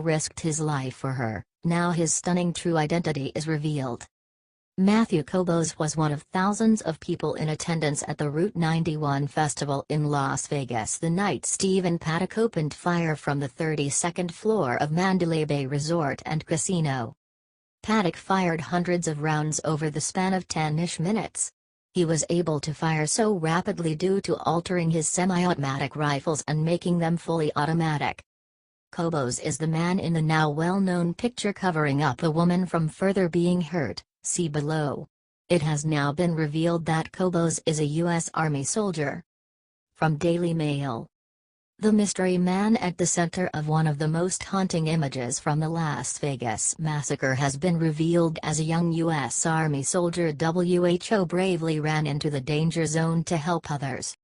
risked his life for her. Now his stunning true identity is revealed. Matthew Kobos was one of thousands of people in attendance at the Route 91 festival in Las Vegas the night Stephen Paddock opened fire from the 32nd floor of Mandalay Bay Resort and Casino. Paddock fired hundreds of rounds over the span of 10-ish minutes. He was able to fire so rapidly due to altering his semi-automatic rifles and making them fully automatic. Kobos is the man in the now well-known picture covering up a woman from further being hurt, see below. It has now been revealed that Kobos is a U.S. Army soldier. From Daily Mail. The mystery man at the center of one of the most haunting images from the Las Vegas massacre has been revealed as a young U.S. Army soldier. WHO bravely ran into the danger zone to help others.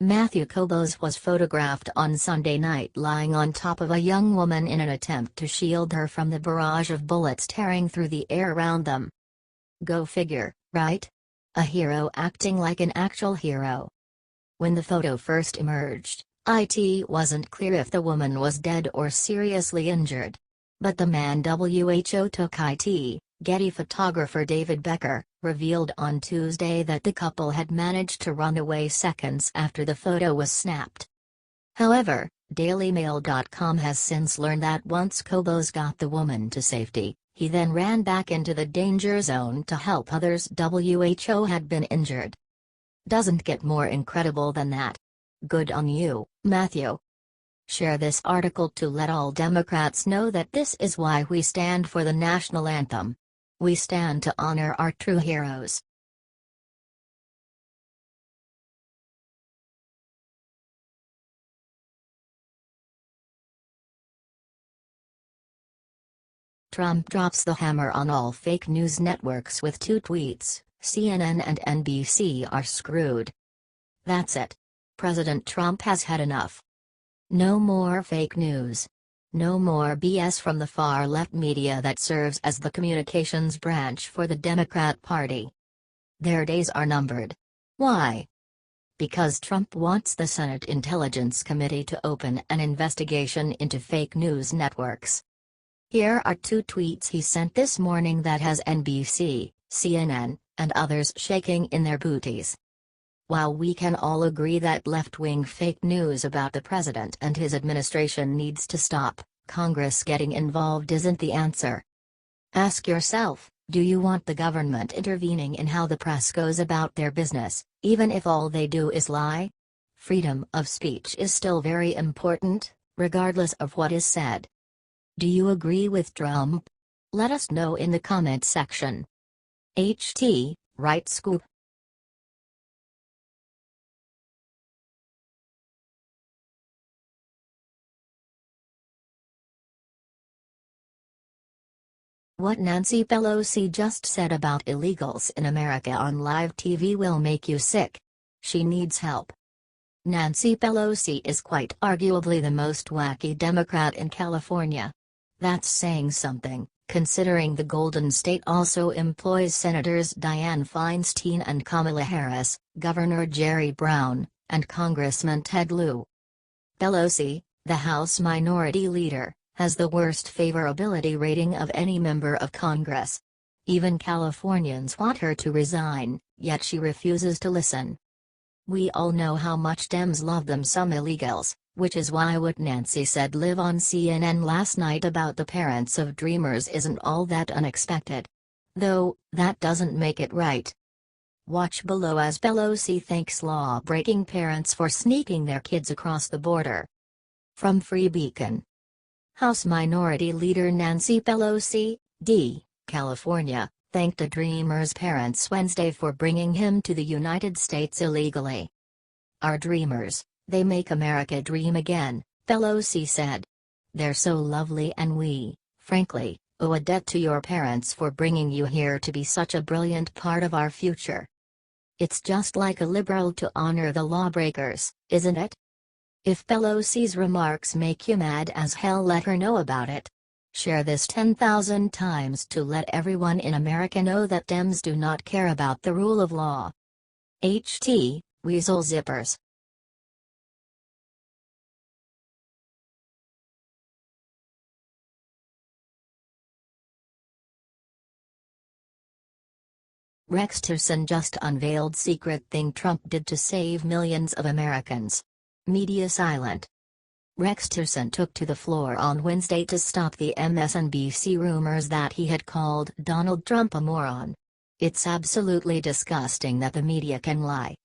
Matthew Kobos was photographed on Sunday night lying on top of a young woman in an attempt to shield her from the barrage of bullets tearing through the air around them. Go figure, right? A hero acting like an actual hero. When the photo first emerged, it wasn't clear if the woman was dead or seriously injured. But the man WHO took it, Getty photographer David Becker, revealed on Tuesday that the couple had managed to run away seconds after the photo was snapped. However, DailyMail.com has since learned that once Kobos got the woman to safety, he then ran back into the danger zone to help others. WHO had been injured. Doesn't get more incredible than that. Good on you, Matthew. Share this article to let all Democrats know that this is why we stand for the national anthem. We stand to honor our true heroes. Trump drops the hammer on all fake news networks with 2 tweets, CNN and NBC are screwed. That's it. President Trump has had enough. No more fake news. No more BS from the far-left media that serves as the communications branch for the Democrat Party. Their days are numbered. Why? Because Trump wants the Senate Intelligence Committee to open an investigation into fake news networks. Here are 2 tweets he sent this morning that has NBC, CNN, and others shaking in their booties. While we can all agree that left-wing fake news about the president and his administration needs to stop, Congress getting involved isn't the answer. Ask yourself, do you want the government intervening in how the press goes about their business, even if all they do is lie? Freedom of speech is still very important, regardless of what is said. Do you agree with Trump? Let us know in the comment section. HT, Right Scoop. What Nancy Pelosi just said about illegals in America on live TV will make you sick. She needs help. Nancy Pelosi is quite arguably the most wacky Democrat in California. That's saying something, considering the Golden State also employs Senators Dianne Feinstein and Kamala Harris, Governor Jerry Brown, and Congressman Ted Lieu. Pelosi, the House Minority Leader, has the worst favorability rating of any member of Congress. Even Californians want her to resign, yet she refuses to listen. We all know how much Dems love them some illegals, which is why what Nancy said live on CNN last night about the parents of Dreamers isn't all that unexpected. Though, that doesn't make it right. Watch below as Pelosi thanks law-breaking parents for sneaking their kids across the border. From Free Beacon. House Minority Leader Nancy Pelosi, D., California, thanked a Dreamer's parents Wednesday for bringing him to the United States illegally. Our Dreamers, they make America dream again, Pelosi said. They're so lovely and we, frankly, owe a debt to your parents for bringing you here to be such a brilliant part of our future. It's just like a liberal to honor the lawbreakers, isn't it? If Pelosi's remarks make you mad as hell, let her know about it. Share this 10,000 times to let everyone in America know that Dems do not care about the rule of law. HT, Weasel Zippers. Rex Tillerson just unveiled secret thing Trump did to save millions of Americans. Media silent. Rex Tillerson took to the floor on Wednesday to stop the MSNBC rumors that he had called Donald Trump a moron. It's absolutely disgusting that the media can lie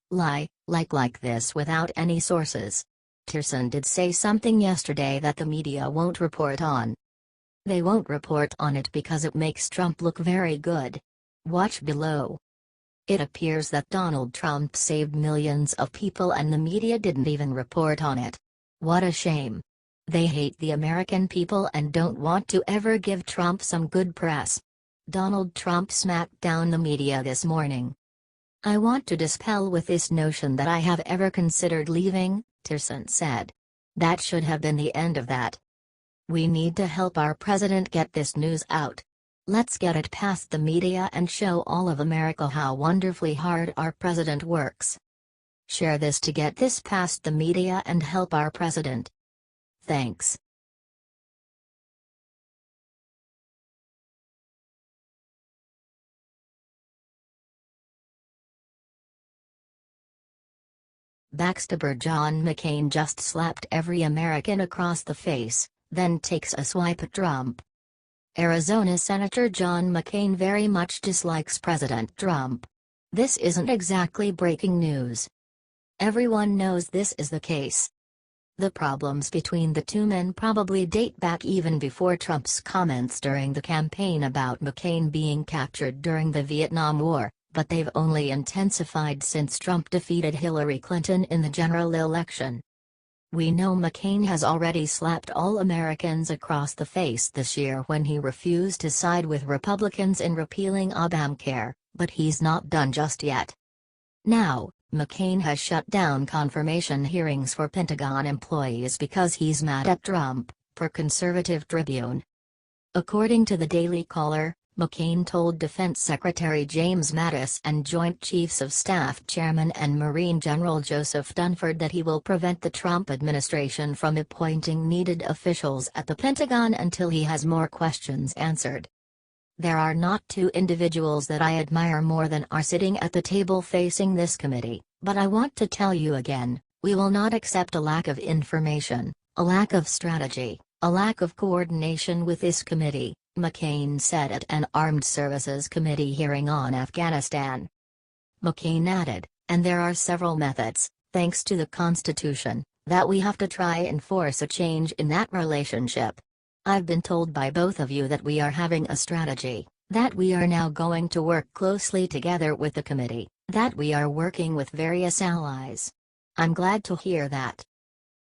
like this without any sources. Tillerson did say something yesterday that the media won't report on. They won't report on it because it makes Trump look very good. Watch below. It appears that Donald Trump saved millions of people and the media didn't even report on it. What a shame. They hate the American people and don't want to ever give Trump some good press. Donald Trump smacked down the media this morning. I want to dispel with this notion that I have ever considered leaving, Tillerson said. That should have been the end of that. We need to help our president get this news out. Let's get it past the media and show all of America how wonderfully hard our president works. Share this to get this past the media and help our president. Thanks. Backstabber McCain just slapped every American across the face, then takes a swipe at Trump. Arizona Senator John McCain very much dislikes President Trump. This isn't exactly breaking news. Everyone knows this is the case. The problems between the two men probably date back even before Trump's comments during the campaign about McCain being captured during the Vietnam War, but they've only intensified since Trump defeated Hillary Clinton in the general election. We know McCain has already slapped all Americans across the face this year when he refused to side with Republicans in repealing Obamacare, but he's not done just yet. Now, McCain has shut down confirmation hearings for Pentagon employees because he's mad at Trump, per Conservative Tribune. According to the Daily Caller, McCain told Defense Secretary James Mattis and Joint Chiefs of Staff Chairman and Marine General Joseph Dunford that he will prevent the Trump administration from appointing needed officials at the Pentagon until he has more questions answered. There are not two individuals that I admire more than are sitting at the table facing this committee, but I want to tell you again, we will not accept a lack of information, a lack of strategy, a lack of coordination with this committee, McCain said at an Armed Services Committee hearing on Afghanistan. McCain added, and there are several methods, thanks to the Constitution, that we have to try and force a change in that relationship. I've been told by both of you that we are having a strategy, that we are now going to work closely together with the committee, that we are working with various allies. I'm glad to hear that.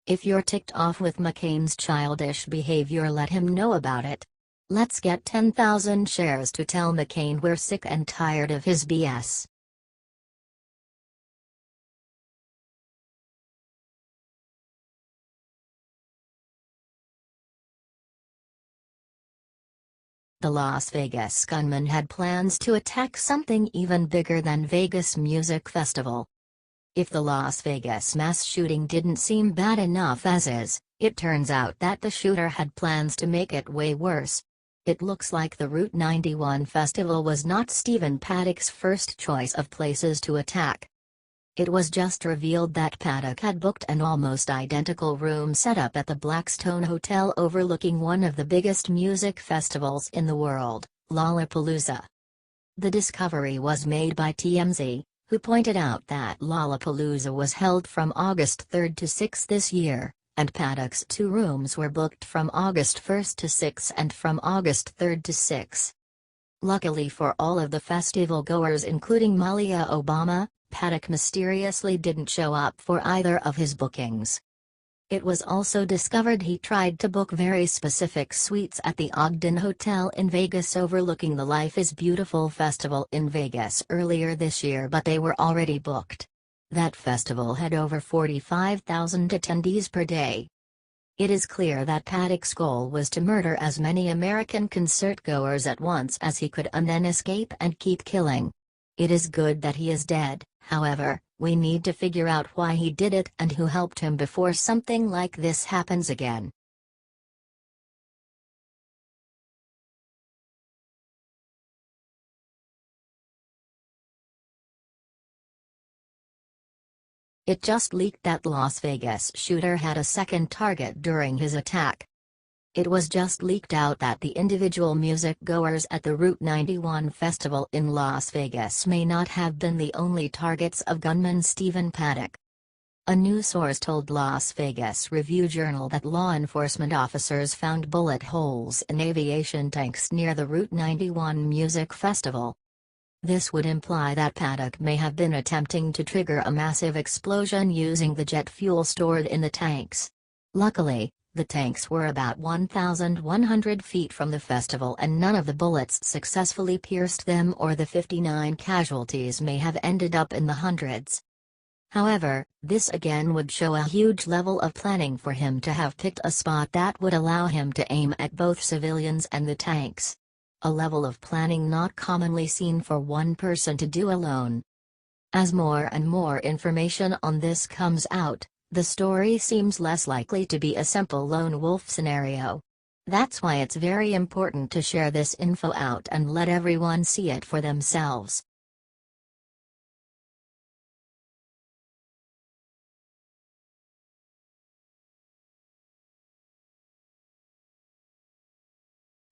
If you're ticked off with McCain's childish behavior, let him know about it. Let's get 10,000 shares to tell McCain we're sick and tired of his BS. The Las Vegas gunman had plans to attack something even bigger than Vegas Music Festival. If the Las Vegas mass shooting didn't seem bad enough as is, it turns out that the shooter had plans to make it way worse. It looks like the Route 91 festival was not Stephen Paddock's first choice of places to attack. It was just revealed that Paddock had booked an almost identical room setup at the Blackstone Hotel overlooking one of the biggest music festivals in the world, Lollapalooza. The discovery was made by TMZ, who pointed out that Lollapalooza was held from August 3 to 6 this year, and Paddock's two rooms were booked from August 1 to 6 and from August 3 to 6. Luckily for all of the festival goers including Malia Obama, Paddock mysteriously didn't show up for either of his bookings. It was also discovered he tried to book very specific suites at the Ogden Hotel in Vegas overlooking the Life is Beautiful festival in Vegas earlier this year, but they were already booked. That festival had over 45,000 attendees per day. It is clear that Paddock's goal was to murder as many American concert-goers at once as he could and then escape and keep killing. It is good that he is dead, however, we need to figure out why he did it and who helped him before something like this happens again. It just leaked that Las Vegas shooter had a second target during his attack. It was just leaked out that the individual music-goers at the Route 91 festival in Las Vegas may not have been the only targets of gunman Stephen Paddock. A news source told Las Vegas Review-Journal that law enforcement officers found bullet holes in aviation tanks near the Route 91 music festival. This would imply that Paddock may have been attempting to trigger a massive explosion using the jet fuel stored in the tanks. Luckily, the tanks were about 1,100 feet from the festival and none of the bullets successfully pierced them, or the 59 casualties may have ended up in the hundreds. However, this again would show a huge level of planning for him to have picked a spot that would allow him to aim at both civilians and the tanks. A level of planning not commonly seen for one person to do alone. As more and more information on this comes out, the story seems less likely to be a simple lone wolf scenario. That's why it's very important to share this info out and let everyone see it for themselves.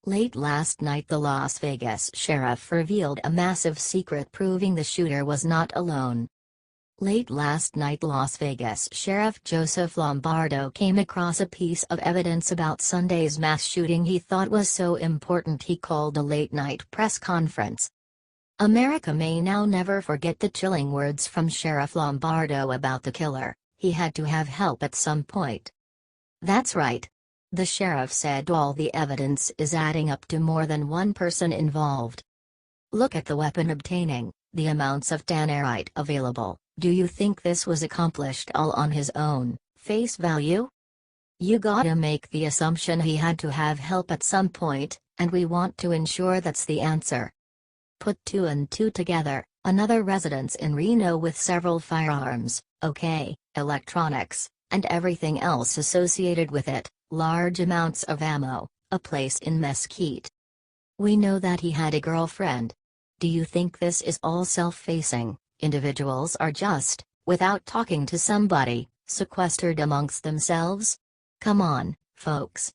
Late last night, the Las Vegas sheriff revealed a massive secret proving the shooter was not alone. Late last night, Las Vegas Sheriff Joseph Lombardo came across a piece of evidence about Sunday's mass shooting he thought was so important he called a late-night press conference. America may now never forget the chilling words from Sheriff Lombardo about the killer: he had to have help at some point. That's right. The sheriff said all the evidence is adding up to more than one person involved. Look at the weapon obtaining, the amounts of tannerite available. Do you think this was accomplished all on his own, face value? You gotta make the assumption he had to have help at some point, and we want to ensure that's the answer. Put two and two together, another residence in Reno with several firearms, okay, electronics, and everything else associated with it, large amounts of ammo, a place in Mesquite. We know that he had a girlfriend. Do you think this is all self-facing? Individuals are just, without talking to somebody, sequestered amongst themselves? Come on, folks.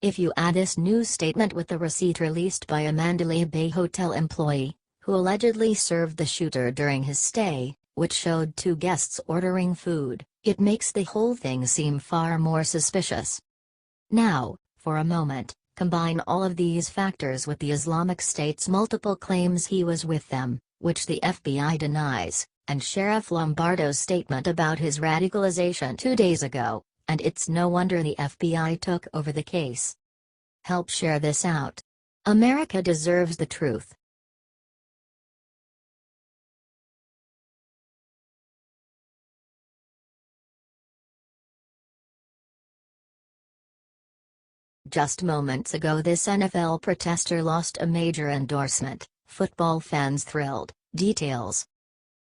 If you add this news statement with the receipt released by a Mandalay Bay hotel employee, who allegedly served the shooter during his stay, which showed two guests ordering food, it makes the whole thing seem far more suspicious. Now, for a moment, combine all of these factors with the Islamic State's multiple claims he was with them, which the FBI denies, and Sheriff Lombardo's statement about his radicalization 2 days ago, and it's no wonder the FBI took over the case. Help share this out. America deserves the truth. Just moments ago, this NFL protester lost a major endorsement. Football fans thrilled. Details.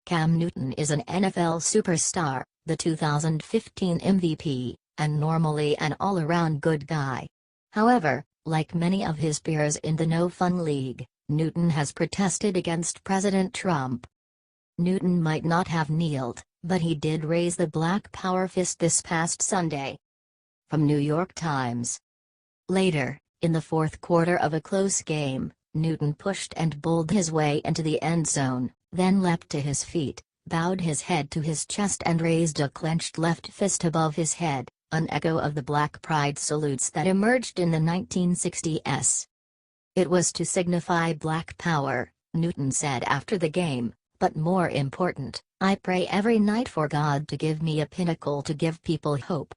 Cam Newton is an NFL superstar, the 2015 MVP, and normally an all-around good guy. However, like many of his peers in the No Fun League, Newton has protested against President Trump. Newton might not have kneeled, but he did raise the Black Power fist this past Sunday. From New York Times. Later, in the fourth quarter of a close game, Newton pushed and bowled his way into the end zone, then leapt to his feet, bowed his head to his chest and raised a clenched left fist above his head, an echo of the Black Pride salutes that emerged in the 1960s. It was to signify Black Power, Newton said after the game, but more important, I pray every night for God to give me a pinnacle to give people hope.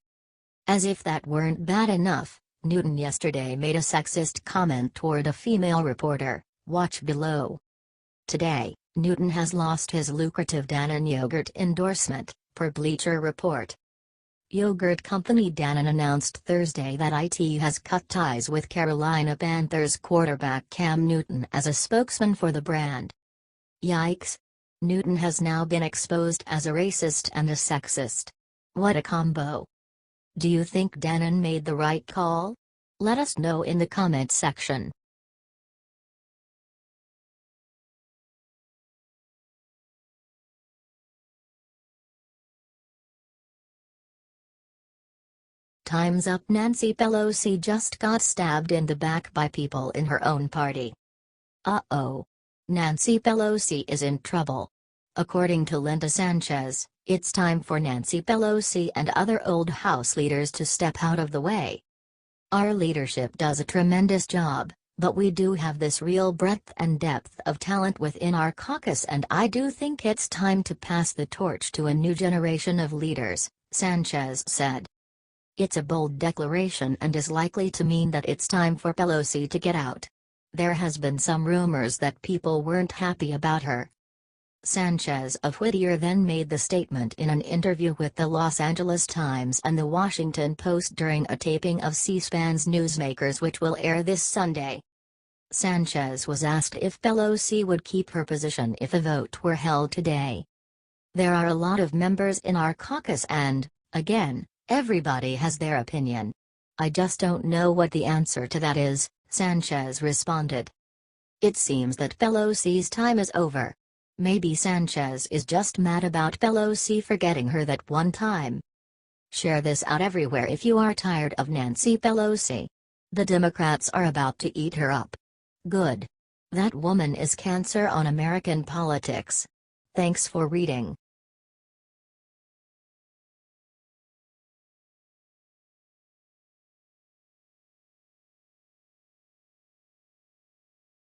As if that weren't bad enough, Newton yesterday made a sexist comment toward a female reporter. Watch below. Today, Newton has lost his lucrative Dannon yogurt endorsement, per Bleacher Report. Yogurt company Dannon announced Thursday that it has cut ties with Carolina Panthers quarterback Cam Newton as a spokesman for the brand. Yikes! Newton has now been exposed as a racist and a sexist. What a combo! Do you think Dannon made the right call? Let us know in the comment section. Time's Up. Nancy Pelosi just got stabbed in the back by people in her own party. Uh-oh. Nancy Pelosi is in trouble. According to Linda Sanchez, it's time for Nancy Pelosi and other old House leaders to step out of the way. Our leadership does a tremendous job, but we do have this real breadth and depth of talent within our caucus, and I do think it's time to pass the torch to a new generation of leaders, Sanchez said. It's a bold declaration and is likely to mean that it's time for Pelosi to get out. There has been some rumors that people weren't happy about her. Sanchez of Whittier then made the statement in an interview with the Los Angeles Times and the Washington Post during a taping of C-SPAN's Newsmakers, which will air this Sunday. Sanchez was asked if Pelosi would keep her position if a vote were held today. There are a lot of members in our caucus and, again, everybody has their opinion. I just don't know what the answer to that is, Sanchez responded. It seems that Pelosi's time is over. Maybe Sanchez is just mad about Pelosi forgetting her that one time. Share this out everywhere if you are tired of Nancy Pelosi. The Democrats are about to eat her up. Good. That woman is cancer on American politics. Thanks for reading.